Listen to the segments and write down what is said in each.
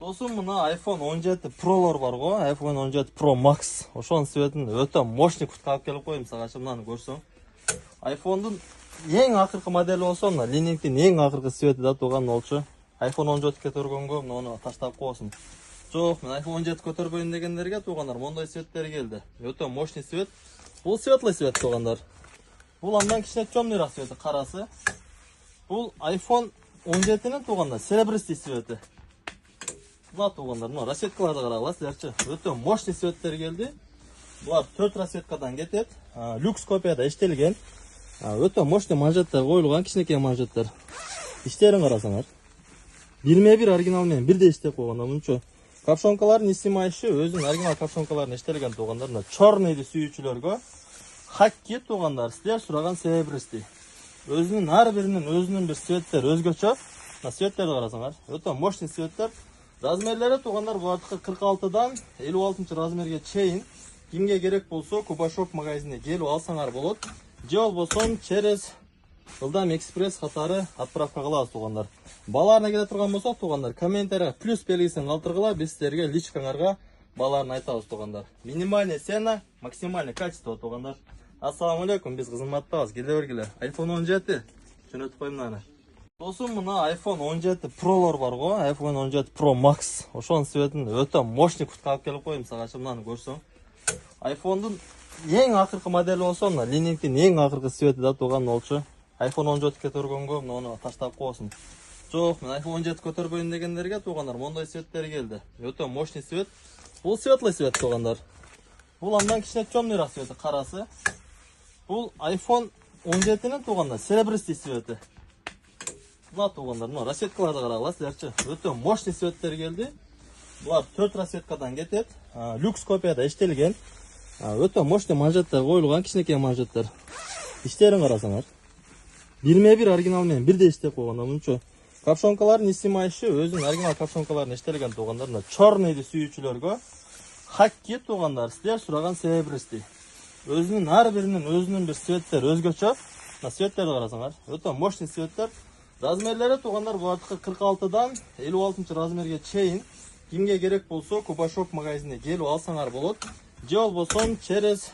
Dostum, mına iPhone 17 Pro'lar var go, iPhone 17 Pro Max. Ошонун себебин өтө мощный кутка алып келип коюм сага. Мынаны көрсөң. iPhone'дун эң акыркы модели болсо, мына линейктин эң акыркы свети да турган болчу. iPhone 17 көтөргөнгө муну таштап койсун. Жок, мен iPhone 17 көтөрбөйүн дегендерге тугандар мондой светтер келди. Өтө мощный свет. Бул светлый свет тугандар. Бул андан кичине темныйраак свети, карасы. Бул iPhone 17'nin тугандар серебристый свети. Бұлар туғандар, мына рассеткаларды қарағыласыздарчы. Өте мощный светтер келді. Бұлар 4 рассеткадан кетеді. Люкс копияда іштелген. Өте мощный манжеттер қойылған, кішінекей манжеттер. Іштерін қарасаңар. 21 оригиналмен бірде іштеп қойғанда мұнчо. Капшонкаларын снимайшы, өзінің оригинал капшонкаларын іштелген туғандар. Чорныйды сүйүүчүлөргө хакки туғандар, сіздер сұраған серебристый. Өзінің ар бірінің өзінің бір светтер өзгөчө. Светтерді қарасаңар. Өте мощный светтер. Размерлері туғандар бұлардықы 46-дан 56 размерге чейін. Кимге керек болсо Кубашоп магазине келіп алсаңар болот. Же болбосо через Ылдам экспресс катары отправка кылабыз туғандар. Баларына келе турган болсо туғандар комментарийга плюс белгисин калтыргыла, биз силерге личкаңарга баларын айтабыз туғандар. Минимальный цена, максимальный качество туғандар. Ассаламу алейкум, биз кызматтабыз. Келе бергиле. iPhone 17 жөнөтүп коюм мынаны. Достум, мына iPhone 17 Pro'lar бар го, iPhone 17 Pro Max. Ошонун себебин өтө мощный кутка алып келип коюм сага. Мынаны көрсөң. iPhone'дун эң акыркы модели болсо, мына линейктин эң акыркы свети да турган болчу. iPhone 17 көтөргөнгө муну таштап койсун. Жок, мен iPhone 17 көтөрбөйүн дегендерге тугандар мондой светтер келди. Өтө мощный свет. Бул светлый свет тугандар. Бул андан кичине темныйраак свети, карасы. Бул iPhone 17'nin тугандар серебристый свети. Бұлар туғандар, мына рассеткаларды қарағыласыздарчы. Өте мощный светтер келді. Бұлар 4 рассеткадан кетеді. Люкс копияда іштелген. Өте мощный манжеттер қойылған, кішінекей манжеттер. Іштерін қарасаңар. 21 оригиналмен бірде іштеп қойғанда мұнчо. Капшонкаларын снимайшы, өзінің оригинал капшонкаларын іштелген туғандар. Чорныйды сүйүүчүлөргө хакки туғандар, сіздер сұраған серебристый. Өзінің ар бірінің өзінің бір светтер өзгөчө. Светтерді қарасаңар. Өте мощный светтер. Размерлері туғандар бұлардықы 46-дан 56 размерге чейін. Кимге керек болсо Кубашоп магазине келіп алсаңар болот. Же болбосо через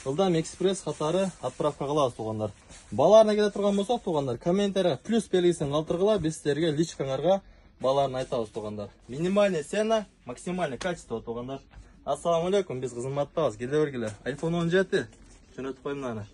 Ылдам экспресс катары отправка кылабыз туғандар. Баларына келе турган болсо туғандар комментарийга плюс белгисин калтыргыла, биз силерге личкаңарга баларын айтабыз туғандар. Минимальный цена, максимальный качество туғандар. Ассаламу алейкум, биз кызматтабыз. Келе бергиле. iPhone 17 жөнөтүп коюм мынаны.